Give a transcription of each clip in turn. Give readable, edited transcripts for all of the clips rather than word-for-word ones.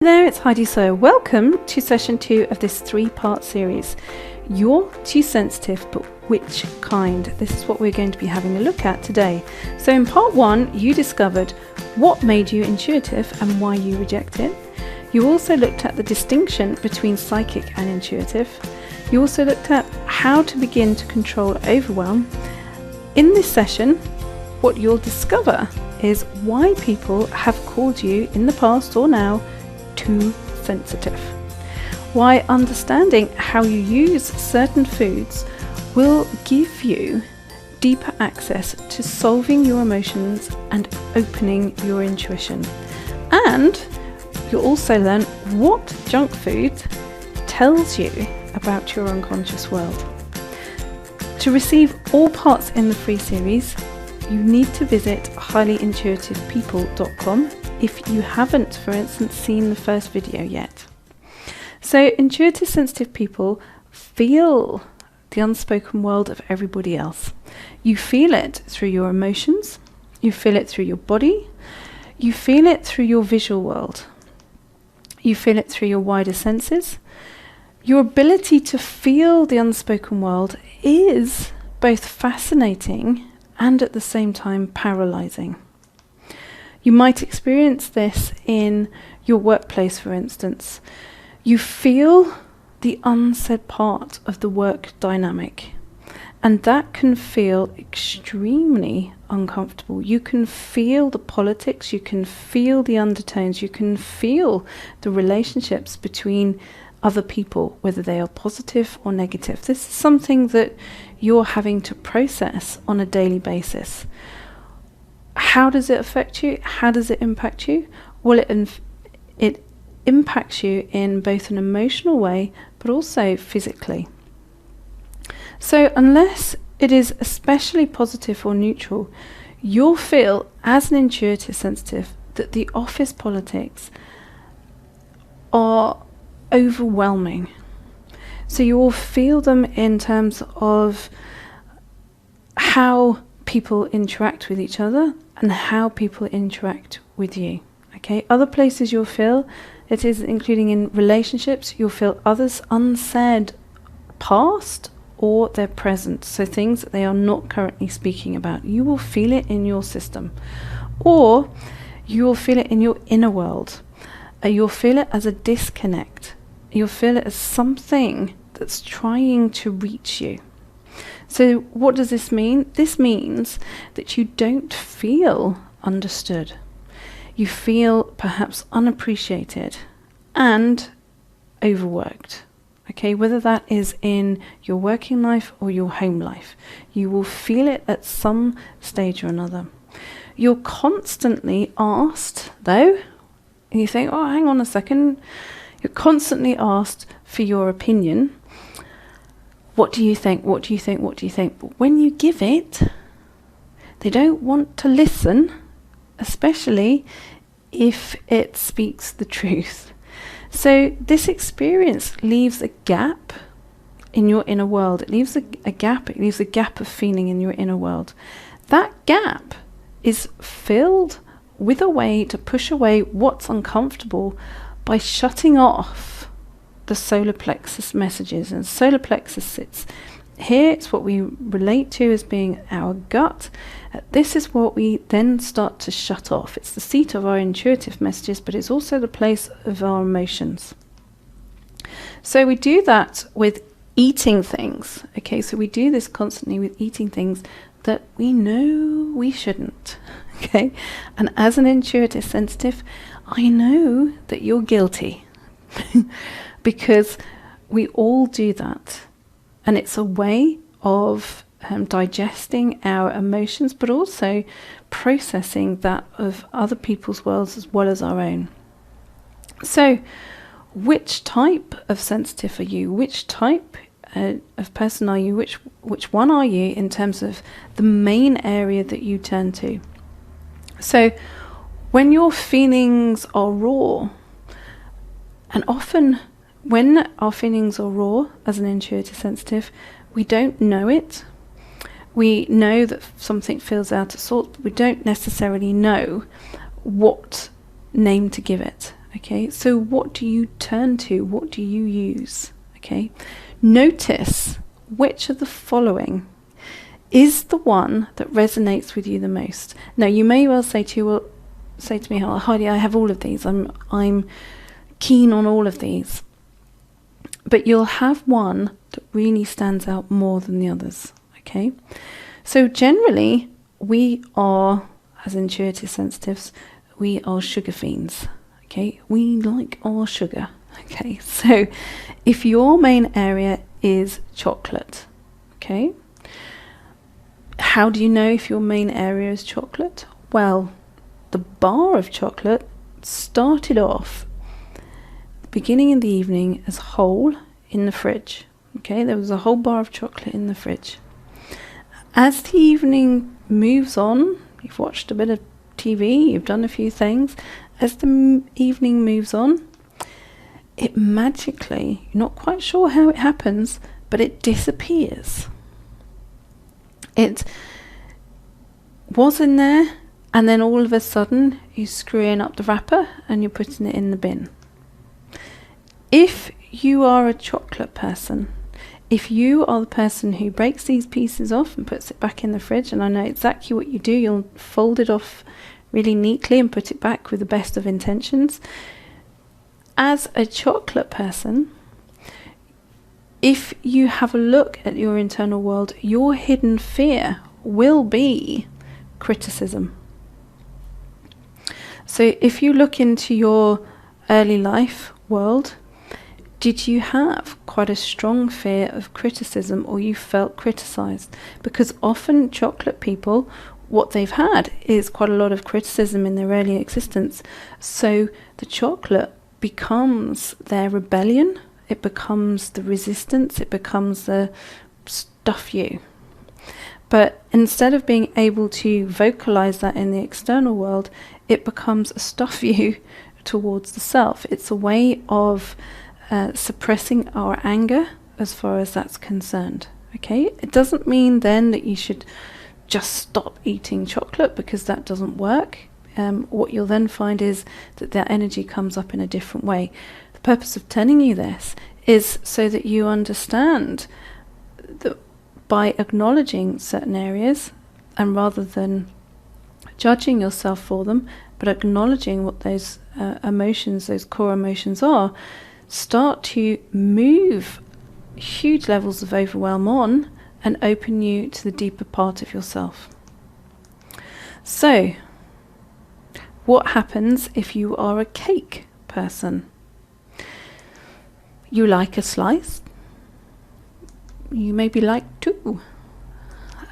There, it's Heidi Sawyer. Welcome to session 2 of this 3-part series. You're too sensitive, but which kind? This is what we're going to be having a look at today. So in part 1, you discovered what made you intuitive and why you reject it. You also looked at the distinction between psychic and intuitive. You also looked at how to begin to control overwhelm. In this session, what you'll discover is why people have called you in the past or now too sensitive. Why understanding how you use certain foods will give you deeper access to solving your emotions and opening your intuition. And you'll also learn what junk food tells you about your unconscious world. To receive all parts in the free series, you need to visit highlyintuitivepeople.com if you haven't, for instance, seen the first video yet. So intuitive sensitive people feel the unspoken world of everybody else. You feel it through your emotions, you feel it through your body, you feel it through your visual world, you feel it through your wider senses. Your ability to feel the unspoken world is both fascinating and at the same time paralyzing. You might experience this in your workplace, for instance. You feel the unsaid part of the work dynamic, and that can feel extremely uncomfortable. You can feel the politics, you can feel the undertones, you can feel the relationships between other people, whether they are positive or negative. This is something that you're having to process on a daily basis. How does it affect you? How does it impact you? Well, it impacts you in both an emotional way, but also physically. So unless it is especially positive or neutral, you'll feel as an intuitive sensitive that the office politics are overwhelming. So you will feel them in terms of how people interact with each other and how people interact with you. Okay, other places you'll feel it is, including in relationships, you'll feel others' unsaid past or their present, so things that they are not currently speaking about. You will feel it in your system, or you will feel it in your inner world. You'll feel it as a disconnect. You'll feel it as something that's trying to reach you. So what does this mean? This means that you don't feel understood. You feel perhaps unappreciated and overworked. Okay, whether that is in your working life or your home life, you will feel it at some stage or another. You're constantly asked, though, and you think, oh, hang on a second, you're constantly asked for your opinion. What do you think? What do you think? What do you think? But when you give it, they don't want to listen, especially if it speaks the truth. So this experience leaves a gap in your inner world. It leaves a gap. It leaves a gap of feeling in your inner world. That gap is filled with a way to push away what's uncomfortable by shutting off the solar plexus messages. And solar plexus sits here. It's what we relate to as being our gut. This is what we then start to shut off. It's the seat of our intuitive messages, but it's also the place of our emotions. So we do that with eating things. Okay, so we do this constantly with eating things that we know we shouldn't. Okay, and as an intuitive sensitive, I know that you're guilty because we all do that, and it's a way of digesting our emotions, but also processing that of other people's worlds as well as our own. So which type of sensitive are you? Which type of person are you? Which one are you in terms of the main area that you turn to? So when your feelings are raw, and often when our feelings are raw as an intuitive sensitive, we don't know it. We know that something feels out of sort, but we don't necessarily know what name to give it. Okay, so what do you turn to? What do you use? Okay, notice which of the following is the one that resonates with you the most. Now, you may well say to me, oh, Heidi, I have all of these. I'm keen on all of these. But you'll have one that really stands out more than the others. Okay, so generally we are, as intuitive sensitives, we are sugar fiends. Okay, we like our sugar. Okay, so if your main area is chocolate, okay, how do you know if your main area is chocolate? Well, the bar of chocolate started off beginning in the evening as whole in the fridge. Okay, there was a whole bar of chocolate in the fridge. As the evening moves on, you've watched a bit of TV, you've done a few things. As the evening moves on, it magically, you're not quite sure how it happens, but it disappears. It was in there, and then all of a sudden you're screwing up the wrapper and you're putting it in the bin. If you are a chocolate person, if you are the person who breaks these pieces off and puts it back in the fridge, and I know exactly what you do, you'll fold it off really neatly and put it back with the best of intentions. As a chocolate person, if you have a look at your internal world, your hidden fear will be criticism. So if you look into your early life world, did you have quite a strong fear of criticism, or you felt criticized? Because often chocolate people, what they've had is quite a lot of criticism in their early existence. So the chocolate becomes their rebellion, it becomes the resistance, it becomes the stuff you. But instead of being able to vocalize that in the external world, it becomes a stuff you towards the self. It's a way of suppressing our anger as far as that's concerned. Okay, it doesn't mean then that you should just stop eating chocolate, because that doesn't work. What you'll then find is that that energy comes up in a different way. The purpose of telling you this is so that you understand that by acknowledging certain areas, and rather than judging yourself for them, but acknowledging what those emotions, those core emotions are, start to move huge levels of overwhelm on and open you to the deeper part of yourself. So, what happens if you are a cake person? You like a slice. You maybe like two.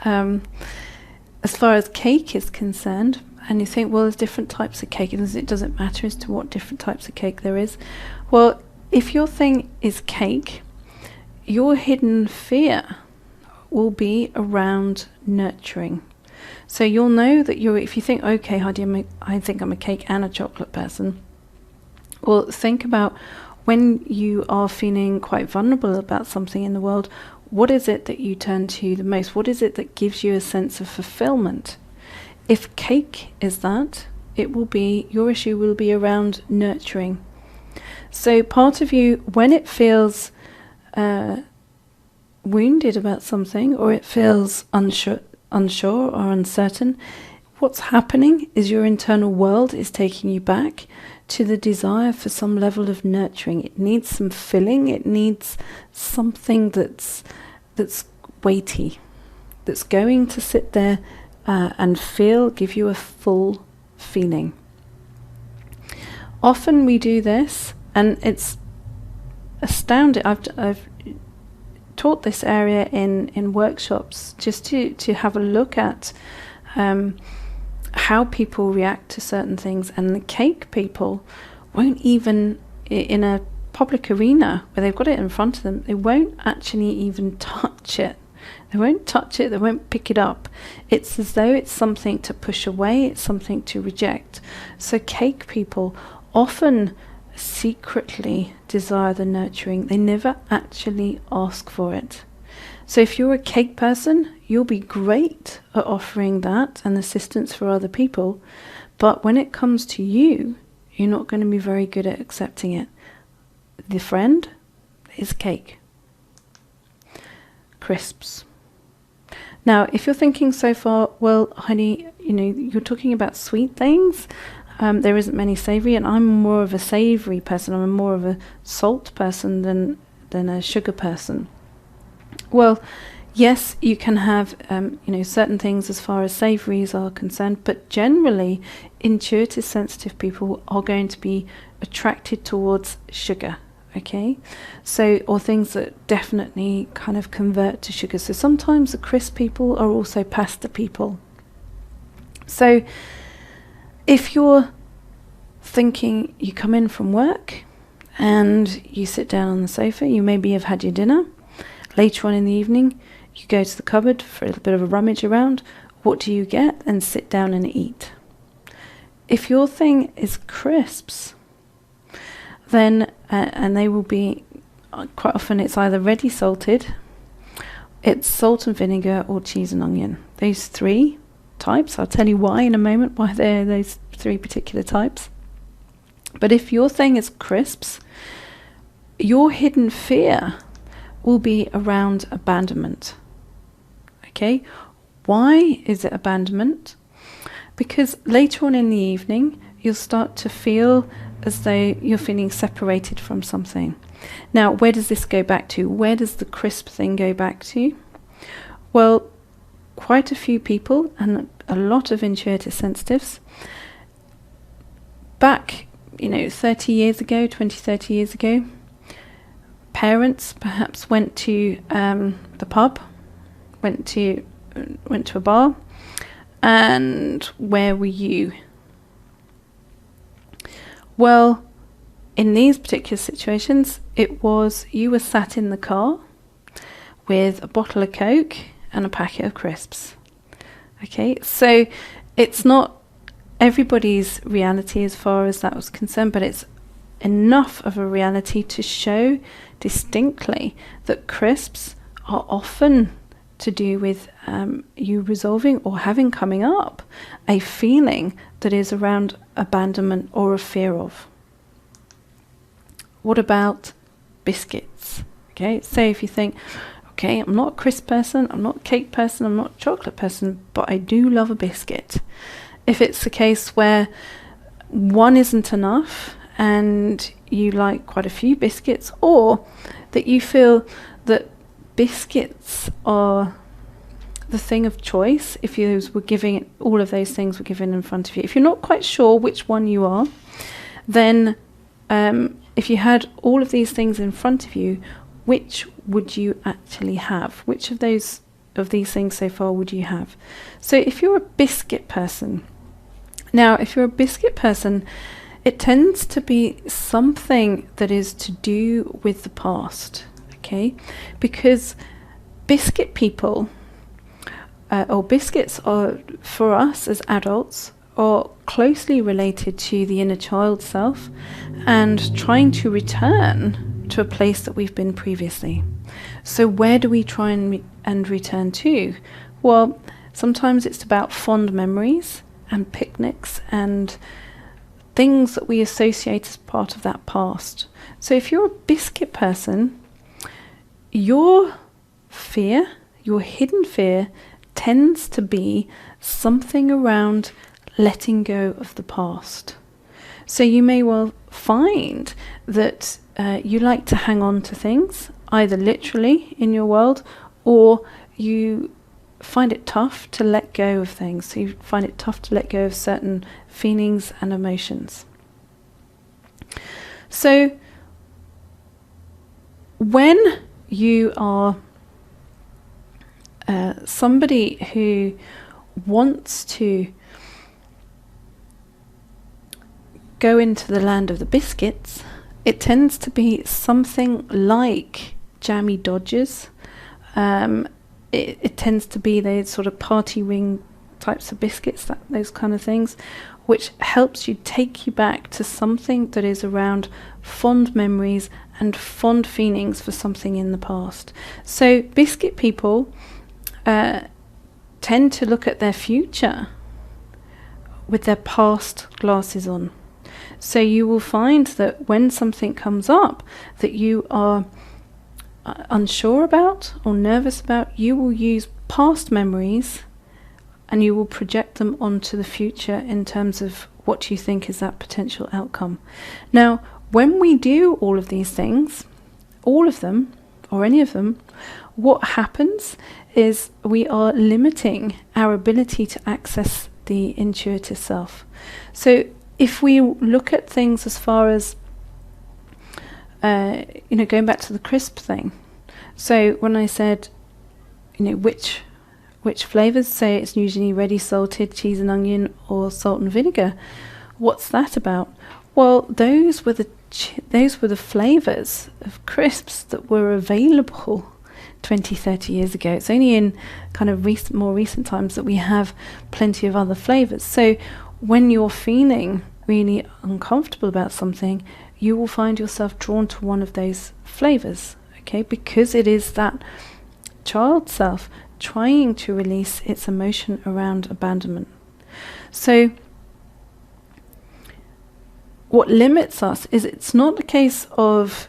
As far as cake is concerned, and you think, well, there's different types of cake, and it doesn't matter as to what different types of cake there is. Well, if your thing is cake, your hidden fear will be around nurturing. So you'll know that if you think, okay, Heidi, I think I'm a cake and a chocolate person. Well, think about when you are feeling quite vulnerable about something in the world, what is it that you turn to the most? What is it that gives you a sense of fulfillment? If cake is that, your issue will be around nurturing. So part of you, when it feels wounded about something, or it feels unsure or uncertain, what's happening is your internal world is taking you back to the desire for some level of nurturing. It needs some filling. It needs something that's weighty, that's going to sit there and give you a full feeling. Often we do this, and it's astounding. I've taught this area in workshops, just to have a look at how people react to certain things. And the cake people won't even, in a public arena where they've got it in front of them, they won't actually even touch it. They won't touch it, they won't pick it up. It's as though it's something to push away, it's something to reject. So cake people often secretly desire the nurturing. They never actually ask for it. So if you're a cake person, you'll be great at offering that and assistance for other people. But when it comes to you, you're not going to be very good at accepting it. The friend is cake. Crisps. Now, if you're thinking so far, well, honey, you're talking about sweet things. There isn't many savoury, and I'm more of a savoury person. I'm more of a salt person than a sugar person. Well, yes, you can have certain things as far as savouries are concerned, but generally, intuitive, sensitive people are going to be attracted towards sugar. Okay, or things that definitely kind of convert to sugar. So sometimes the crisp people are also pasta people. So if you're thinking, you come in from work and you sit down on the sofa, you maybe have had your dinner. Later on in the evening, you go to the cupboard for a little bit of a rummage around. What do you get? And sit down and eat. If your thing is crisps, then and they will be quite often, it's either ready salted, it's salt and vinegar, or cheese and onion. Those three types, I'll tell you why in a moment, why they're those three particular types. But if your thing is crisps, your hidden fear will be around abandonment. Okay, why is it abandonment? Because later on in the evening, you'll start to feel as though you're feeling separated from something. Now, where does this go back to? Where does the crisp thing go back to? Well, quite a few people and a lot of intuitive sensitives back, 30 years ago, 30 years ago, parents perhaps went to the pub, went to a bar, and where were you? Well, in these particular situations, it was you were sat in the car with a bottle of Coke and a packet of crisps. Okay, so it's not everybody's reality as far as that was concerned, but it's enough of a reality to show distinctly that crisps are often to do with you resolving or having coming up a feeling that is around abandonment or a fear of. What about biscuits? Okay, so if you think, okay, I'm not a crisp person, I'm not a cake person, I'm not a chocolate person, but I do love a biscuit. If it's the case where one isn't enough and you like quite a few biscuits, or that you feel that biscuits are the thing of choice, if all of those things were given in front of you. If you're not quite sure which one you are, then if you had all of these things in front of you, which would you actually have? Which of these things so far would you have? So if you're a biscuit person, it tends to be something that is to do with the past, okay? Because biscuit people, or biscuits are, for us as adults, are closely related to the inner child self and trying to return to a place that we've been previously. So where do we try and return to? Well, sometimes it's about fond memories and picnics and things that we associate as part of that past. So if you're a biscuit person, your fear, your hidden fear, tends to be something around letting go of the past. So you may well find that you like to hang on to things, either literally in your world, or you find it tough to let go of things. So you find it tough to let go of certain feelings and emotions. So when you are somebody who wants to go into the land of the biscuits, it tends to be something like jammy Dodgers. It tends to be those sort of party ring types of biscuits, those kind of things, which helps you take you back to something that is around fond memories and fond feelings for something in the past. So biscuit people tend to look at their future with their past glasses on. So you will find that when something comes up that you are unsure about or nervous about, you will use past memories and you will project them onto the future in terms of what you think is that potential outcome. Now, when we do all of these things, all of them or any of them, what happens is we are limiting our ability to access the intuitive self. So if we look at things as far as going back to the crisp thing. So when I said, which flavors, say it's usually ready salted, cheese and onion, or salt and vinegar. What's that about? Well, those were the flavors of crisps that were available 20, 30 years ago. It's only in kind of more recent times that we have plenty of other flavors. So when you're feeling really uncomfortable about something, you will find yourself drawn to one of those flavors, okay? Because it is that child self trying to release its emotion around abandonment. So what limits us is it's not a case of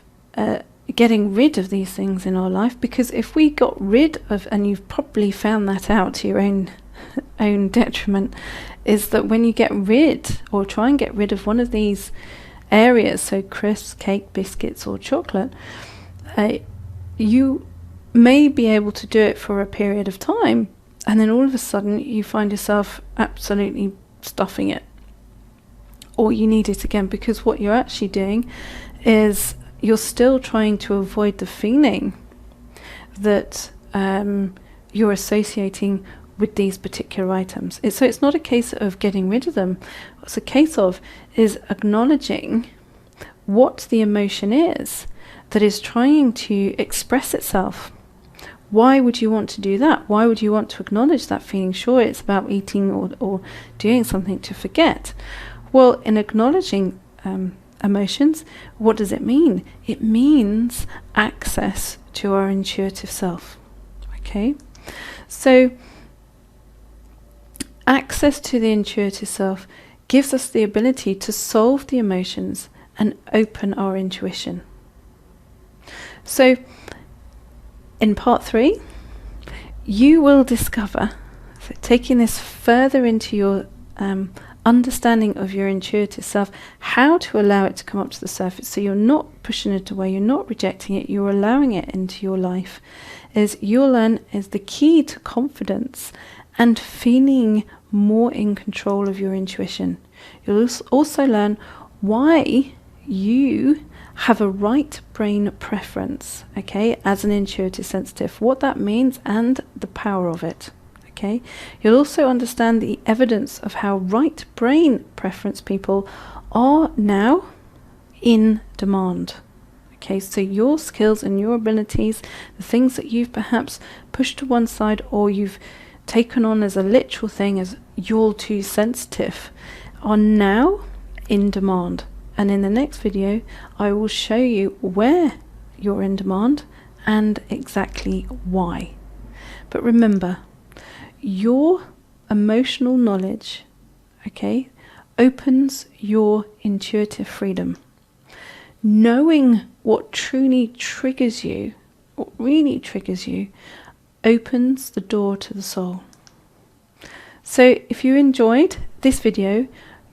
getting rid of these things in our life, because if we got rid of, and you've probably found that out to your own detriment, is that when you get rid or try and get rid of one of these areas, so crisps, cake, biscuits or chocolate, you may be able to do it for a period of time, and then all of a sudden you find yourself absolutely stuffing it, or you need it again, because what you're actually doing is you're still trying to avoid the feeling that you're associating with these particular items. So it's not a case of getting rid of them. What's a case of is acknowledging what the emotion is that is trying to express itself. Why would you want to do that? Why would you want to acknowledge that feeling? Sure, it's about eating or doing something to forget. Well, in acknowledging emotions, what does it mean? It means access to our intuitive self. Okay? So access to the intuitive self gives us the ability to solve the emotions and open our intuition. So in part 3, you will discover, so taking this further into your understanding of your intuitive self, how to allow it to come up to the surface. So you're not pushing it away, you're not rejecting it, you're allowing it into your life. You'll learn is the key to confidence and feeling more in control of your intuition. You'll also learn why you have a right brain preference, okay, as an intuitive sensitive, what that means and the power of it. Okay, you'll also understand the evidence of how right brain preference people are now in demand. Okay, so your skills and your abilities, the things that you've perhaps pushed to one side or you've taken on as a literal thing as you're too sensitive, are now in demand. And in the next video, I will show you where you're in demand and exactly why. But remember, your emotional knowledge, okay, opens your intuitive freedom. Knowing what truly triggers you, what really triggers you, opens the door to the soul. So if you enjoyed this video,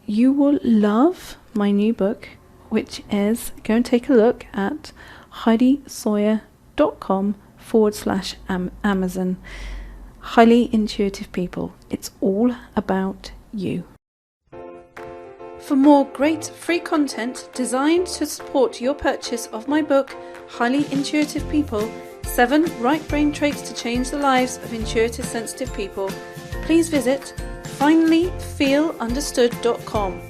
you will love my new book, which is, go and take a look at heidisawyer.com/Amazon. Highly Intuitive People. It's all about you. For more great free content designed to support your purchase of my book, Highly Intuitive People, 7 Right Brain Traits to Change the Lives of Intuitive Sensitive People, please visit finallyfeelunderstood.com.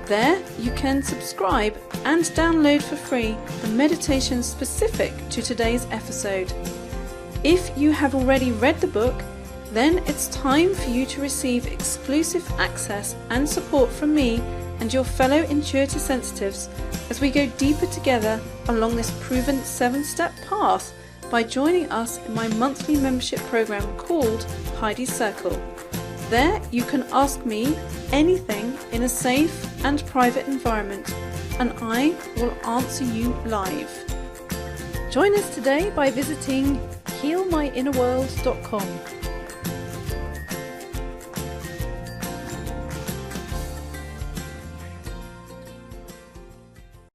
There you can subscribe and download for free the meditation specific to today's episode. If you have already read the book, then it's time for you to receive exclusive access and support from me and your fellow intuitive sensitives as we go deeper together along this proven 7-step path by joining us in my monthly membership program called Heidi's Circle. There you can ask me anything in a safe and private environment, and I will answer you live. Join us today by visiting healmyinnerworld.com.